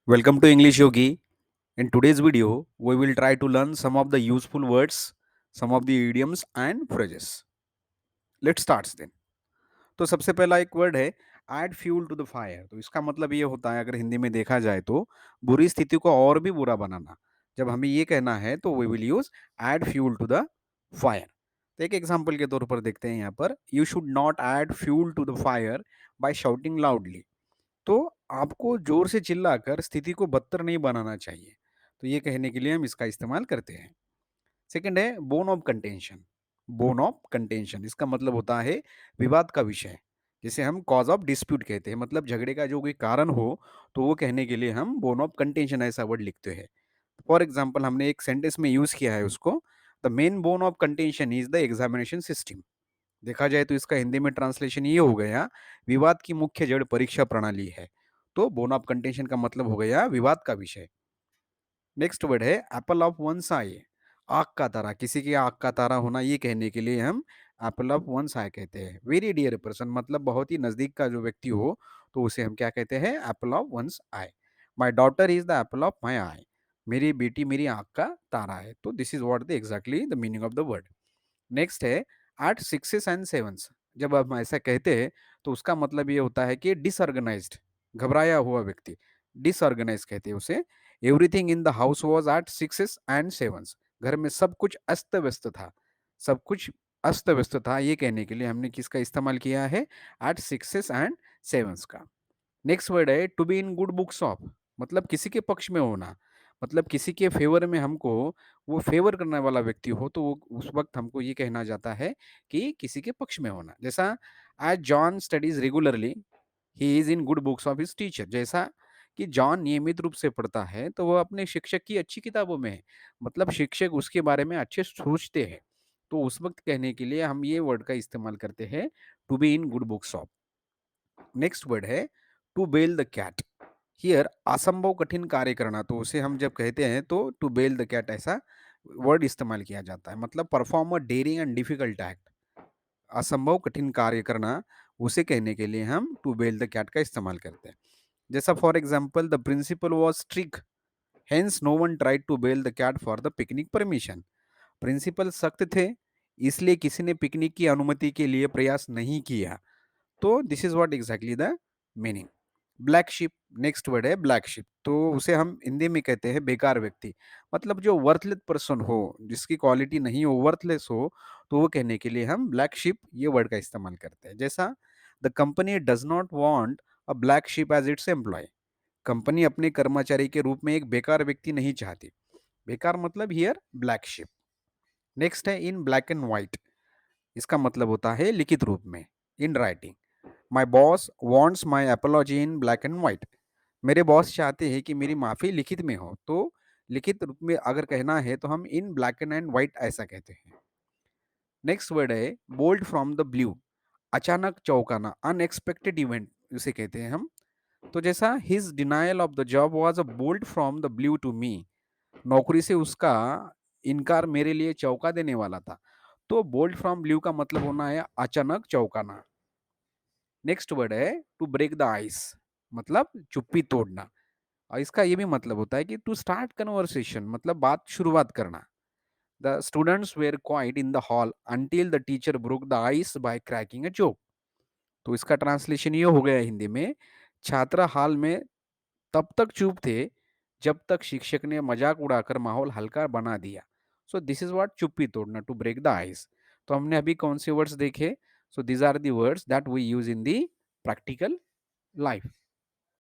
Welcome to English Yogi. In today's video, we will try to learn some of the useful words, some of the idioms and phrases. Let's start then. तो सबसे पहला एक word है add fuel to the fire. तो इसका मतलब ये होता है अगर हिंदी में देखा जाए तो बुरी स्थिति को और भी बुरा बनाना. जब हमें ये कहना है तो we will use add fuel to the fire. तो एक एग्जांपल के तौर पर देखते हैं यहाँ पर you should not add fuel to the fire by shouting loudly. तो आपको ज़ोर से चिल्लाकर स्थिति को बदतर नहीं बनाना चाहिए। तो ये कहने के लिए हम इसका इस्तेमाल करते हैं। सेकंड है bone of contention. Bone of contention इसका मतलब होता है विवाद का विषय, जिसे हम कॉज ऑफ डिस्प्यूट कहते हैं। मतलब झगड़े का जो कोई कारण हो, तो वो कहने के लिए हम बोन ऑफ कंटेंशन ऐसा वर्ड लिखते हैं। फॉर एग्जाम्पल हमने एक सेंटेंस में यूज़ किया है उसको, the main bone of contention is the examination system. देखा जाए तो इसका हिंदी में ट्रांसलेशन ये हो गया, विवाद की मुख्य जड़ परीक्षा प्रणाली है। तो बोन ऑफ कंटेंशन का मतलब हो गया विवाद का विषय। नेक्स्ट वर्ड है एप्पल ऑफ वन आई। आँख का तारा, किसी की आँख का तारा होना, ये कहने के लिए हम एप्पल ऑफ वन आई कहते हैं। वेरी डियर पर्सन मतलब बहुत ही नजदीक का जो व्यक्ति हो, तो उसे हम क्या कहते हैं? Apple of one eye. My daughter is the apple of my eye. मेरी बेटी मेरी आँख का तारा है। तो this is what the exactly the meaning of the word. Next है एट सिक्सेस एंड सेवन्स। जब हम ऐसा कहते हैं तो उसका मतलब ये होता है कि डिसऑर्गेनाइज्ड, घबराया हुआ व्यक्ति, डिसऑर्गेनाइज कहते हैं उसे। Everything in the house was at sixes and sevens. घर में सब कुछ अस्त व्यस्त था, सब कुछ अस्त व्यस्त था, ये कहने के लिए हमने किसका इस्तेमाल किया है? एट सिक्सेस एंड सेवन्स का। नेक्स्ट वर्ड है to be in good books of. मतलब किसी के पक्ष में होना, मतलब किसी के फेवर में हमको वो फेवर करने वाला व्यक्ति हो, तो वो उस वक्त हमको ये कहना जाता है कि किसी के पक्ष में होना। जैसा as John studies regularly he is in good books of his teacher. जैसा कि जॉन नियमित रूप से पढ़ता है तो वह अपने शिक्षक की अच्छी किताबों में है, मतलब शिक्षक उसके बारे में अच्छे सोचते हैं। तो उस वक्त कहने के लिए हम ये वर्ड का इस्तेमाल करते हैं, to be in good books of. Next word है to bell the cat. Here असंभव कठिन कार्य करना, तो उसे हम जब कहते हैं तो टू बेल द कैट ऐसा वर्ड इस्तेमाल किया जाता है। मतलब perform a dairying and difficult act. असंभव कठिन कार्य करना, उसे कहने के लिए हम टू बेल द कैट का इस्तेमाल करते हैं। जैसा for example the principal was strict, hence no one tried to bell the cat for the picnic permission. Principal सख्त थे, इसलिए किसी ने पिकनिक की अनुमति के लिए प्रयास नहीं किया। तो this is what exactly the meaning. Black ship, next word है ब्लैक शिप। तो उसे हम हिंदी में कहते हैं बेकार व्यक्ति। मतलब जो वर्थलेस पर्सन हो, जिसकी क्वालिटी नहीं हो, वर्थलेस हो, तो वो कहने के लिए हम ब्लैक शिप ये वर्ड का इस्तेमाल करते हैं। जैसा the company does not want a black sheep as its employee. Company अपने कर्मचारी के रूप में एक बेकार व्यक्ति नहीं चाहती। बेकार मतलब हियर ब्लैक शिप। नेक्स्ट है इन ब्लैक एंड व्हाइट। इसका मतलब होता है लिखित रूप में, in writing. My boss wants my apiology in black and white. मेरे बॉस चाहते हैं कि मेरी माफ़ी लिखित में हो। तो लिखित रूप में अगर कहना है तो हम इन ब्लैक एंड व्हाइट ऐसा कहते हैं। नेक्स्ट वर्ड है बोल्ड फ्रॉम द ब्लू। अचानक चौंकाना, अनएक्सपेक्टेड इवेंट उसे कहते हैं हम। तो जैसा his denial of the job was a bolt from the blue to me. नौकरी से उसका इनकार मेरे लिए चौंका देने वाला था। तो बोल्ड फ्रॉम ब्लू का मतलब होना है अचानक चौंकाना। नेक्स्ट वर्ड है टू ब्रेक द आइस, मतलब चुप्पी तोड़ना। और इसका ये भी मतलब होता है कि टू स्टार्ट कन्वर्सेशन, मतलब बात शुरुआत करना। The students were quite in the hall until the teacher broke the ice by cracking a joke. तो इसका ट्रांसलेशन ये हो गया हिंदी में, छात्र हाल में तब तक चुप थे जब तक शिक्षक ने मजाक उड़ाकर माहौल हल्का बना दिया। सो दिस इज व्हाट चुप्पी तोड़ना, टू ब्रेक द आइस। तो हमने अभी कौन से वर्ड्स देखे? So these are the words that we use in the practical life.